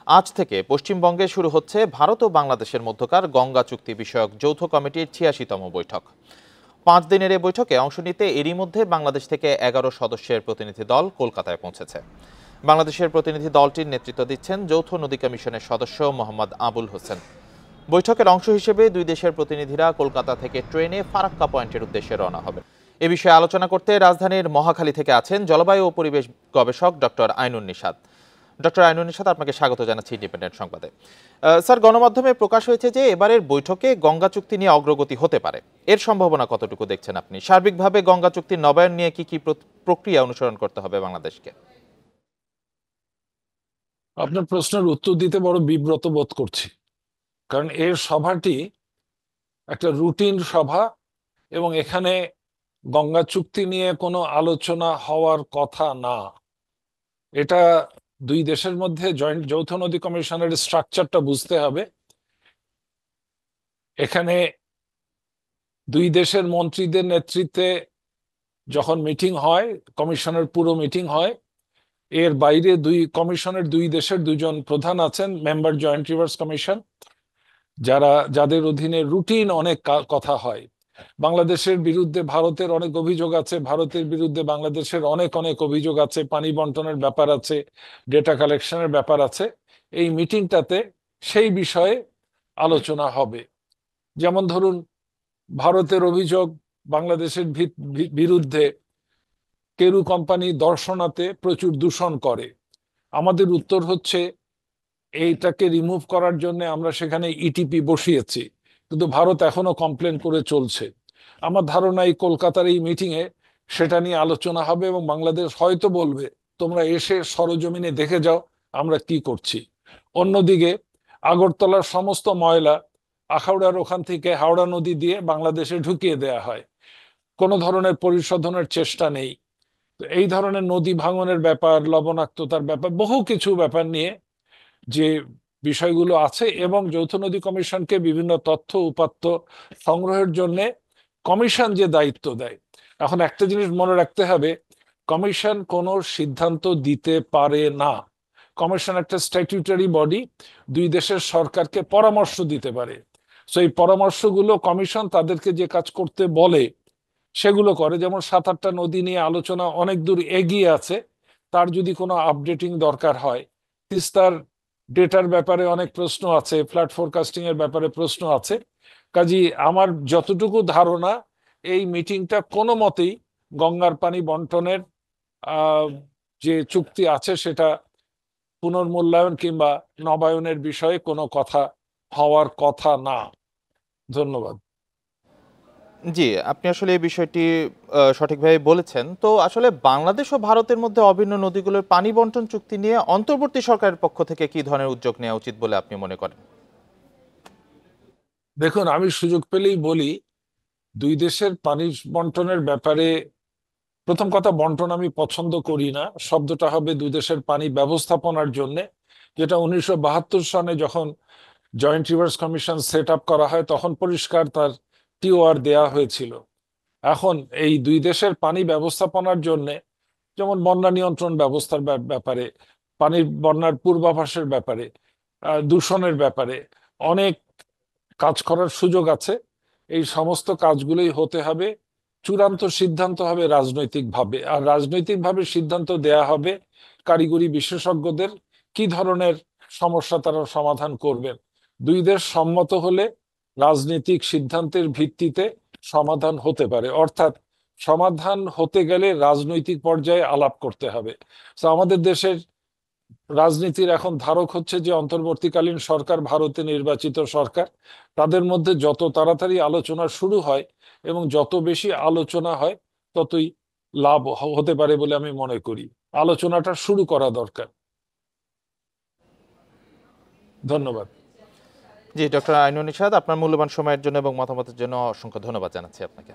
আজ থেকে পশ্চিমবঙ্গে শুরু হচ্ছে ভারত ও বাংলাদেশের মধ্যকার গঙ্গা চুক্তি বিষয়ক যৌথ কমিটির ৮৬তম বৈঠক। ৫ দিনের এই বৈঠকে অংশ নিতে এরই মধ্যে বাংলাদেশ থেকে ১১ সদস্যের প্রতিনিধি দল কলকাতায় পৌঁছেছে। বাংলাদেশের প্রতিনিধি দলটির নেতৃত্ব দিচ্ছেন যৌথ নদী কমিশনের সদস্য মোহাম্মদ আবুল হোসেন। বৈঠকের অংশ হিসেবে দুই দেশের প্রতিনিধিরা কলকাতা থেকে ট্রেনে ফারাক্কা পয়েন্টের উদ্দেশ্যে রওনা হবে। এ বিষয়ে আলোচনা করতে রাজধানীর মহাখালী থেকে আছেন জলবায়ু ও পরিবেশ গবেষক ডক্টর আইনুন নিশাত। ডক্টর আইনুন নিশাত, আপনাকে স্বাগত জানাচ্ছি ইন্ডিপেন্ডেন্ট সংবাদে। স্যার, গণমাধ্যমে প্রকাশ হয়েছে যে এবারের বৈঠকে গঙ্গা চুক্তি নিয়ে অগ্রগতি হতে পারে। এর সম্ভাবনা কতটুকু দেখছেন আপনি? সার্বিকভাবে গঙ্গা চুক্তির নবায়ন নিয়ে কি প্রক্রিয়া অনুসরণ করতে হবে বাংলাদেশকে? আপনার প্রশ্নের উত্তর দিতে বড় বিব্রত বোধ করছি, কারণ এর সভাটি একটা রুটিন সভা এবং এখানে গঙ্গা চুক্তি নিয়ে কোনো আলোচনা হওয়ার কথা না। এটা দুই দেশের মধ্যে যৌথ নদী কমিশনের স্ট্রাকচারটা বুঝতে হবে। এখানে দুই দেশের মন্ত্রীদের নেতৃত্বে যখন মিটিং হয়, কমিশনের পুরো মিটিং হয়। এর বাইরে দুই দেশের দুজন প্রধান আছেন, মেম্বার জয়েন্ট রিভার্স কমিশন, যাদের অধীনে রুটিন অনেক কথা হয়। বাংলাদেশের বিরুদ্ধে ভারতের অনেক অভিযোগ আছে, ভারতের বিরুদ্ধে বাংলাদেশের অনেক অনেক অভিযোগ আছে, পানি বন্টনের ব্যাপার আছে, ডেটা কালেকশনের ব্যাপার আছে। এই মিটিংটাতে সেই বিষয়ে আলোচনা হবে। যেমন ধরুন, ভারতের অভিযোগ বাংলাদেশের বিরুদ্ধে কেরু কোম্পানি দর্শনাতে প্রচুর দূষণ করে। আমাদের উত্তর হচ্ছে এইটাকে রিমুভ করার জন্য আমরা সেখানে ইটিপি বসিয়েছি, কিন্তু ভারত এখনো কমপ্লেন করে চলছে। আমার ধারণা এই কলকাতার এই মিটিং এ সেটা নিয়ে আলোচনা হবে এবং বাংলাদেশ হয়তো বলবে তোমরা এসে সরজমিনে দেখে যাও আমরা কি করছি। অন্যদিকে আগরতলার সমস্ত ময়লা আখাউড়ার ওখান থেকে হাওড়া নদী দিয়ে বাংলাদেশে ঢুকিয়ে দেয়া হয়, কোনো ধরনের পরিশোধনের চেষ্টা নেই। তো এই ধরনের নদী ভাঙনের ব্যাপার, লবণাক্ততার ব্যাপার, বহু কিছু ব্যাপার নিয়ে যে বিষয়গুলো আছে এবং যৌথ নদী কমিশনকে বিভিন্ন তথ্য উপাত্ত সংগ্রহের জন্য কমিশন যে দায়িত্ব দেয়। এখন একটা জিনিস মনে রাখতে হবে, কমিশন কোনো সিদ্ধান্ত দিতে পারে না। কমিশন একটা স্ট্যাটিউটারি বডি, দুই দেশের সরকারকে পরামর্শ দিতে পারে। সো এই পরামর্শগুলো কমিশন তাদেরকে যে কাজ করতে বলে সেগুলো করে। যেমন ৭-৮টা নদী নিয়ে আলোচনা অনেক দূর এগিয়ে আছে, তার যদি কোনো আপডেটিং দরকার হয়, তিস্তার ডেটার ব্যাপারে অনেক প্রশ্ন আছে, ফ্লাড ফোরকাস্টিং এর ব্যাপারে প্রশ্ন আছে। কাজী আমার যতটুকু ধারণা, এই মিটিংটা কোনো মতেই গঙ্গার পানি বন্টনের যে চুক্তি আছে সেটা পুনর্মূল্যায়ন কিংবা নবায়নের বিষয়ে কোনো কথা হওয়ার কথা না। ধন্যবাদ। জি, আপনি আসলে এই বিষয়টি সঠিকভাবে বলেছেন। তো আসলে বাংলাদেশ ও ভারতের মধ্যে অভিন্ন নদীগুলোর পানি বন্টন চুক্তি নিয়ে অন্তর্বর্তী সরকারের পক্ষ থেকে কি ধরনের উদ্যোগ নেওয়া উচিত বলে আপনি মনে করেন? দেখুন, আমি সুযোগ পেলেই বলি, দুই দেশের পানি বন্টনের ব্যাপারে প্রথম কথা, বন্টন আমি পছন্দ করি না। শব্দটা হবে দুই দেশের পানি ব্যবস্থাপনার জন্য, যেটা ১৯৭২ সনে যখন joint rivers commission set up করা হয় তখন পরিষ্কার তার টিওআর দেয়া হয়েছিল। এখন এই দুই দেশের পানি ব্যবস্থাপনার জন্য, যেমন বন্যা নিয়ন্ত্রণ ব্যবস্থার ব্যাপারে, পানির বন্যার পূর্বাভাসের ব্যাপারে, দূষণের ব্যাপারে অনেক কাজ করার সুযোগ আছে। এই সমস্ত কাজগুলোই হতে হবে, চূড়ান্ত সিদ্ধান্ত হবে রাজনৈতিকভাবে, আর রাজনৈতিকভাবে সিদ্ধান্ত দেয়া হবে কারিগরি বিশেষজ্ঞদের, কি ধরনের সমস্যা তারা সমাধান করবেন। দুই দেশ সম্মত হলে রাজনৈতিক সিদ্ধান্তের ভিত্তিতে সমাধান হতে পারে। অর্থাৎ সমাধান হতে গেলে রাজনৈতিক পর্যায়ে আলাপ করতে হবে। তো আমাদের দেশের রাজনীতির এখন ধারক হচ্ছে যে অন্তর্বর্তীকালীন সরকার, ভারতে নির্বাচিত সরকার। তাদের মধ্যে যত তাড়াতাড়ি আলোচনা শুরু হয় এবং যত বেশি আলোচনা হয় ততই লাভ হতে পারে বলে আমি মনে করি। আলোচনাটা শুরু করা দরকার। ধন্যবাদ। জি, ডক্টর আইনুন নিশাত, আপনার মূল্যবান সময়ের জন্য এবং মতামতের জন্য অসংখ্য ধন্যবাদ জানাচ্ছি আপনাকে।